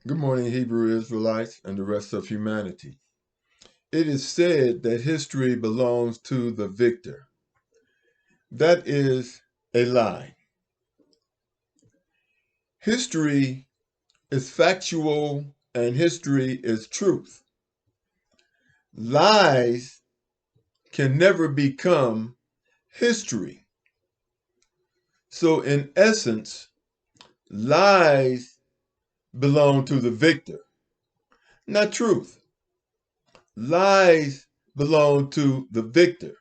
Good morning, Hebrew Israelites and the rest of humanity. It is said that history belongs to the victor. That is a lie. History is factual and history is truth. Lies can never become history. So, in essence, lies belong to the victor, not truth. Lies belong to the victor.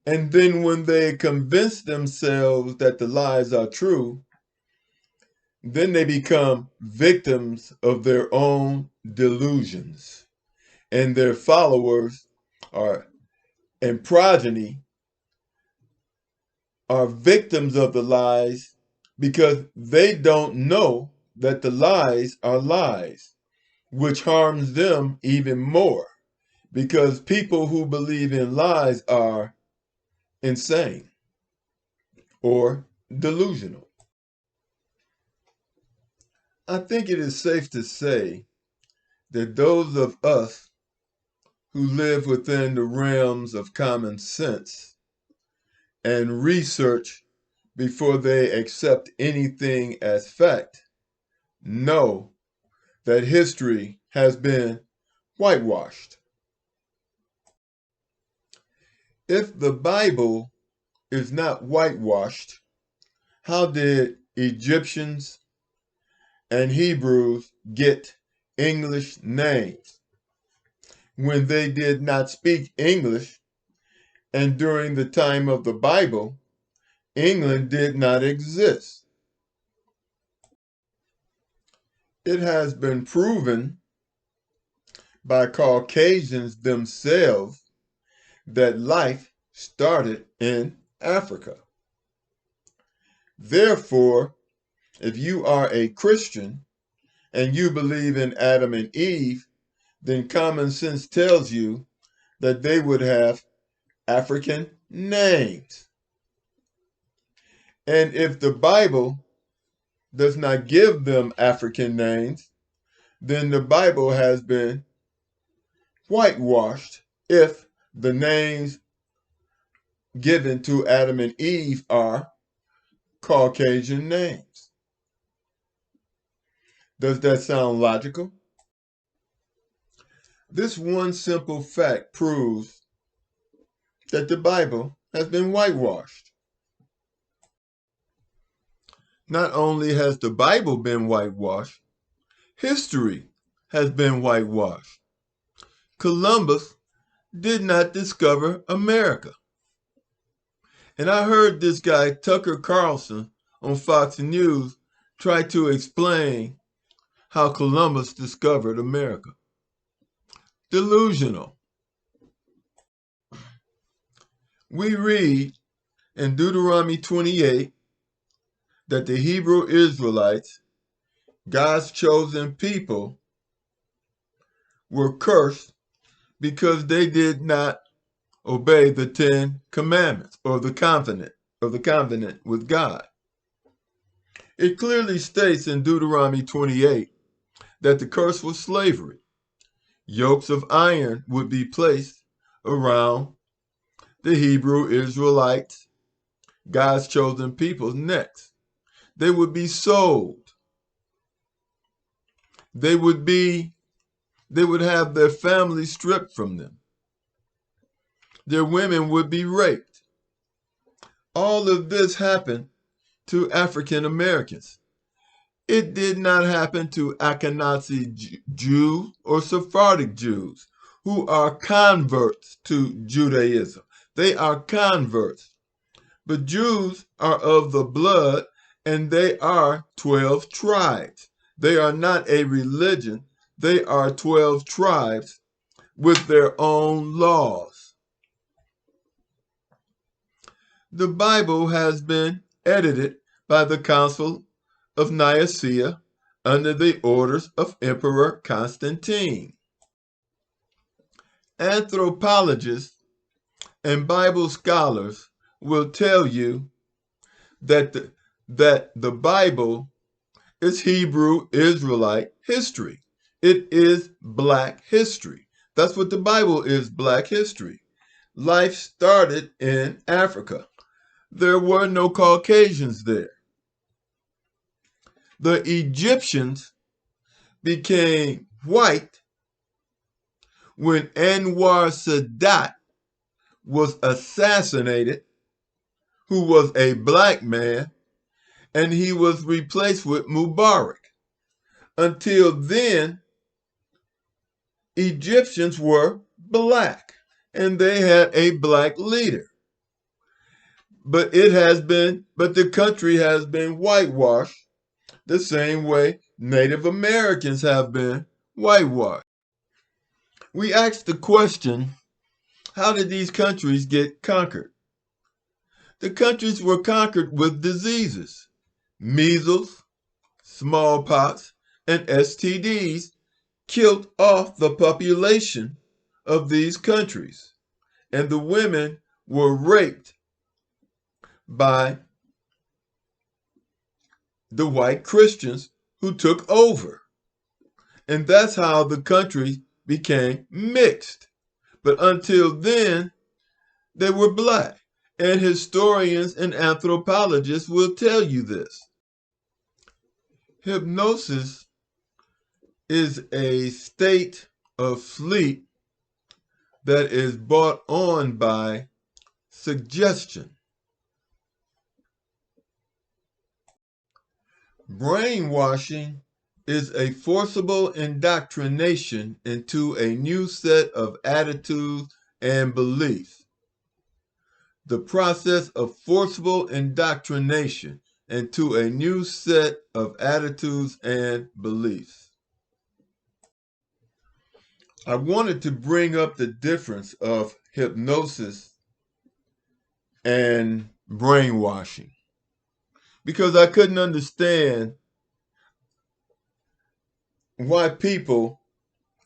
And then when they convince themselves that the lies are true, then they become victims of their own delusions. And their followers are and progeny are victims of the lies because they don't know that the lies are lies, which harms them even more because people who believe in lies are insane or delusional. I think it is safe to say that those of us who live within the realms of common sense and research before they accept anything as fact know that history has been whitewashed. If the Bible is not whitewashed, how did Egyptians and Hebrews get English names when they did not speak English? And during the time of the Bible, England did not exist. It has been proven by Caucasians themselves that life started in Africa. Therefore, if you are a Christian and you believe in Adam and Eve, then common sense tells you that they would have African names. And if the Bible does not give them African names, then the Bible has been whitewashed if the names given to Adam and Eve are Caucasian names. Does that sound logical? This one simple fact proves that the Bible has been whitewashed. Not only has the Bible been whitewashed, history has been whitewashed. Columbus did not discover America. And I heard this guy, Tucker Carlson, on Fox News try to explain how Columbus discovered America. Delusional. We read in Deuteronomy 28 that the Hebrew Israelites, God's chosen people, were cursed because they did not obey the 10 commandments or the covenant with God. It clearly states in Deuteronomy 28 that the curse was slavery. Yokes of iron would be placed around the Hebrew Israelites, God's chosen people's necks. They would be sold. They would have their families stripped from them. Their women would be raped. All of this happened to African Americans. It did not happen to Ashkenazi Jews or Sephardic Jews who are converts to Judaism. They are converts. But Jews are of the blood and they are 12 tribes. They are not a religion. They are 12 tribes with their own laws. The Bible has been edited by the Council of Nicaea under the orders of Emperor Constantine. Anthropologists and Bible scholars will tell you that the Bible It's Hebrew Israelite history. It is black history. That's what the Bible is, black history. Life started in Africa. There were no Caucasians there. The Egyptians became white when Anwar Sadat was assassinated, who was a black man, and he was replaced with Mubarak. Until then, Egyptians were black, and they had a black leader. But the country has been whitewashed the same way Native Americans have been whitewashed. We asked the question, how did these countries get conquered? The countries were conquered with diseases, measles, smallpox, and STDs killed off the population of these countries, and the women were raped by the white Christians who took over. And that's how the country became mixed. But until then, they were black. And historians and anthropologists will tell you this. Hypnosis is a state of sleep that is brought on by suggestion. Brainwashing is a forcible indoctrination into a new set of attitudes and beliefs. The process of forcible indoctrination into a new set of attitudes and beliefs. I wanted to bring up the difference of hypnosis and brainwashing because I couldn't understand why people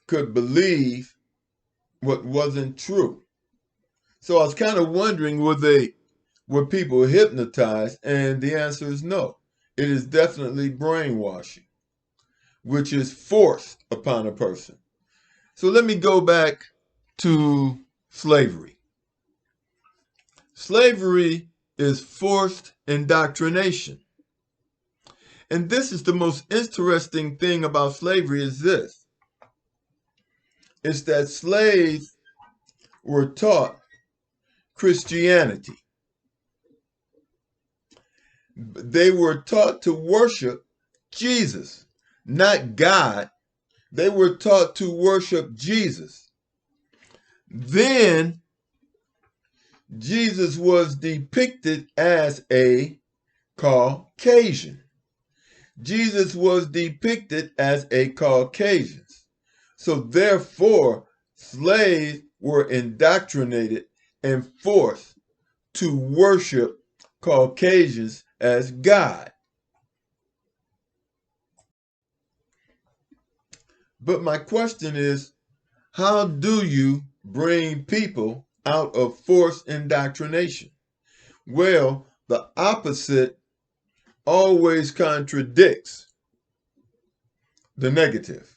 could believe what wasn't true. So I was kind of wondering, were people hypnotized? And the answer is no. It is definitely brainwashing, which is forced upon a person. So let me go back to slavery. Slavery is forced indoctrination. And this is the most interesting thing about slavery is this. It's that slaves were taught Christianity. They were taught to worship Jesus, not God. They were taught to worship Jesus. Then Jesus was depicted as a Caucasian. Jesus was depicted as a Caucasian. So therefore, slaves were indoctrinated and forced to worship Caucasians as God. But my question is, how do you bring people out of forced indoctrination? Well, the opposite always contradicts the negative.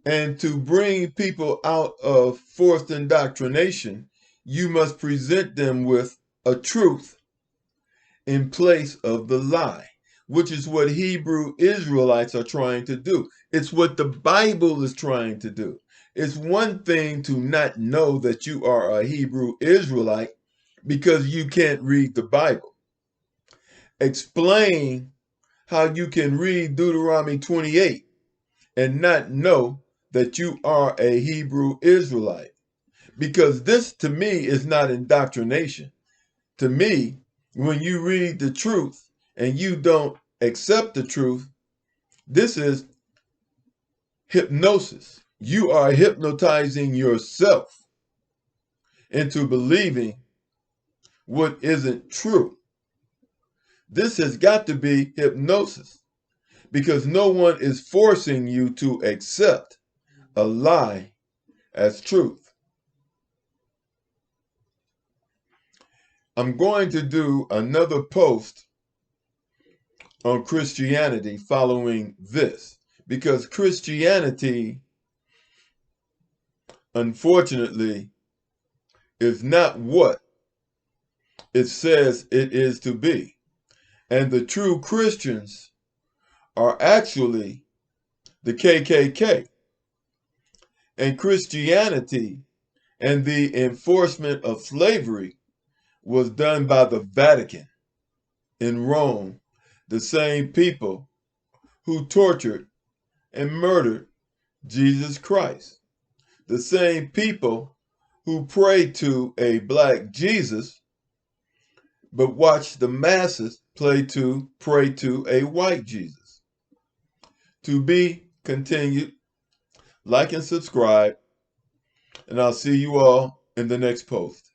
And to bring people out of forced indoctrination, you must present them with a truth in place of the lie, which is what Hebrew Israelites are trying to do. It's what the Bible is trying to do. It's one thing to not know that you are a Hebrew Israelite because you can't read the Bible. Explain how you can read Deuteronomy 28 and not know that you are a Hebrew Israelite. Because this, to me, is not indoctrination. To me, when you read the truth and you don't accept the truth, this is hypnosis. You are hypnotizing yourself into believing what isn't true. This has got to be hypnosis because no one is forcing you to accept a lie as truth. I'm going to do another post on Christianity following this, because Christianity, unfortunately, is not what it says it is to be. And the true Christians are actually the KKK. And Christianity and the enforcement of slavery was done by the Vatican in Rome, the same people who tortured and murdered Jesus Christ, the same people who prayed to a black Jesus but watched the masses pray to a white Jesus. To be continued. Like and subscribe, and I'll see you all in the next post.